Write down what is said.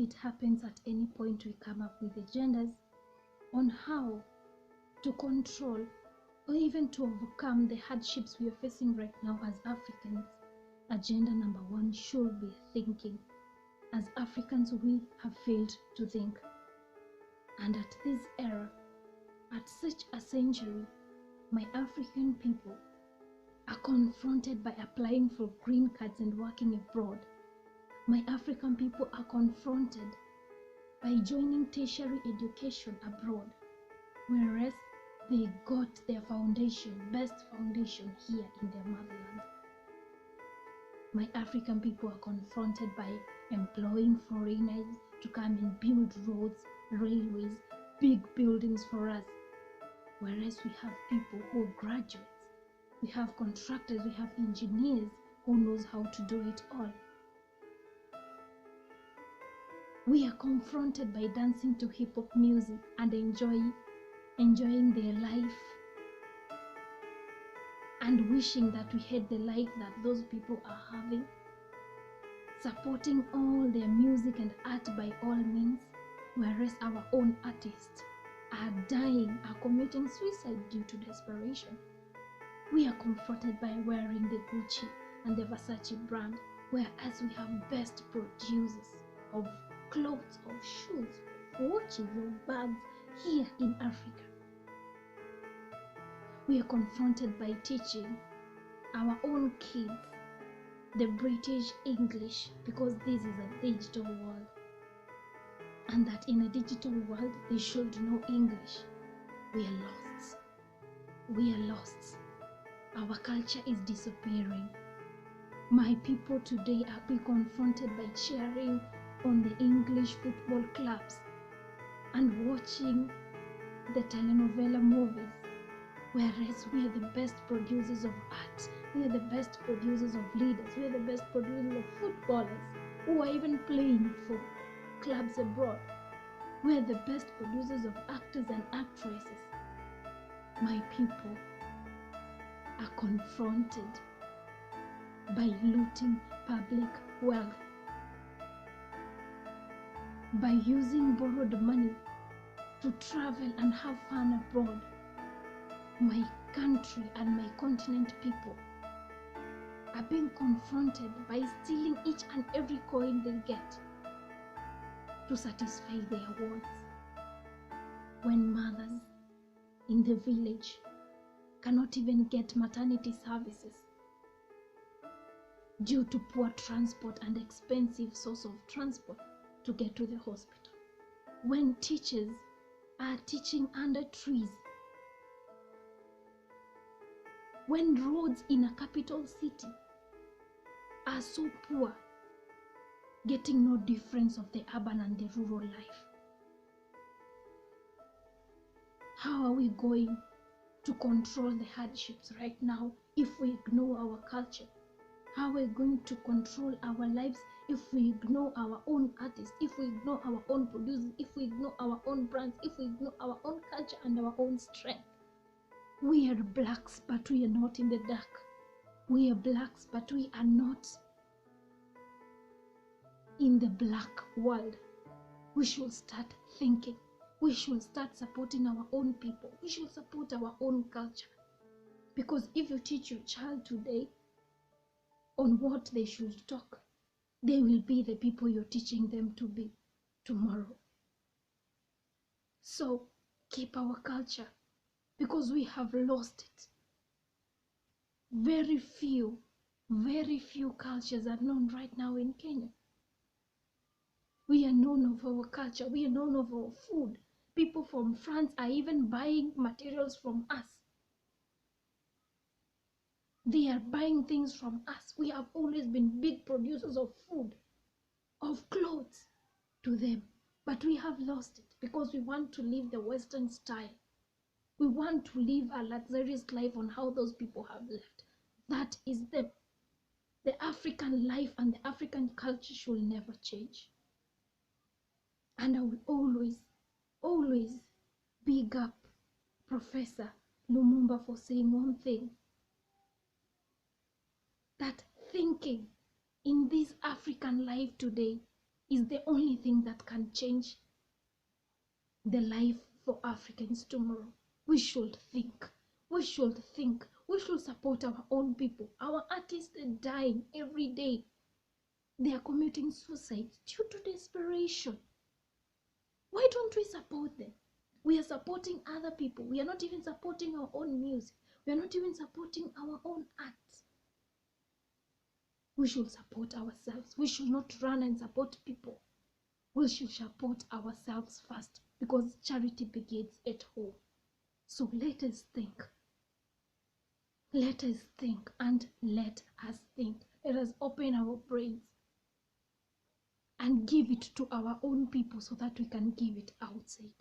it happens at any point, we come up with agendas on how to control or even to overcome the hardships we are facing right now as Africans. Agenda number one should be thinking. As Africans, we have failed to think. And at this era, at such a century, my African people are confronted by applying for green cards and working abroad. My African people are confronted by joining tertiary education abroad, whereas they got their foundation, best foundation here in their motherland. My African people are confronted by employing foreigners to come and build roads, railways, big buildings for us, whereas we have people who are graduates. We have contractors, we have engineers who knows how to do it all. We are confronted by dancing to hip-hop music and enjoying their life and wishing that we had the life that those people are having, supporting all their music and art by all means, whereas our own artists are dying, are committing suicide due to desperation. We are confronted by wearing the Gucci and the Versace brand, whereas we have best producers of clothes, of shoes, of watches, of bags here in Africa. We are confronted by teaching our own kids the British English because this is a digital world, and that in a digital world they should know English. We are lost. We are lost. Our culture is disappearing. My people today are being confronted by cheering on the English football clubs and watching the telenovela movies, whereas we are the best producers of art, we are the best producers of leaders, we are the best producers of footballers who are even playing for clubs abroad. We are the best producers of actors and actresses. My people are confronted by looting public wealth, by using borrowed money to travel and have fun abroad. My country and my continent people are being confronted by stealing each and every coin they get to satisfy their wants. When mothers in the village cannot even get maternity services due to poor transport and expensive source of transport to get to the hospital. When teachers are teaching under trees. When roads in a capital city are so poor, getting no difference of the urban and the rural life. How are we going to control the hardships right now if we ignore our culture? How are we going to control our lives if we ignore our own artists, if we ignore our own producers, if we ignore our own brands, if we ignore our own culture and our own strength? We are blacks, but we are not in the dark. We are blacks, but we are not in the black world. We should start thinking. We should start supporting our own people. We should support our own culture. Because if you teach your child today on what they should talk, they will be the people you're teaching them to be tomorrow. So keep our culture, because we have lost it. Very few cultures are known right now in Kenya. We are known of our culture. We are known of our food. People from France are even buying materials from us. They are buying things from us. We have always been big producers of food, of clothes to them. But we have lost it because we want to live the Western style. We want to live a luxurious life on how those people have lived. That is the African life, and the African culture should never change. And I will always big up Professor Lumumba for saying one thing, that thinking in this African life today is the only thing that can change the life for Africans tomorrow. We should think. We should think. We should support our own people. Our artists are dying every day. They are committing suicide due to desperation. Why don't we support them? We are supporting other people. We are not even supporting our own music. We are not even supporting our own art. We should support ourselves. We should not run and support people. We should support ourselves first, because charity begins at home. So let us think. Let us think, and let us think. Let us open our brains and give it to our own people so that we can give it outside.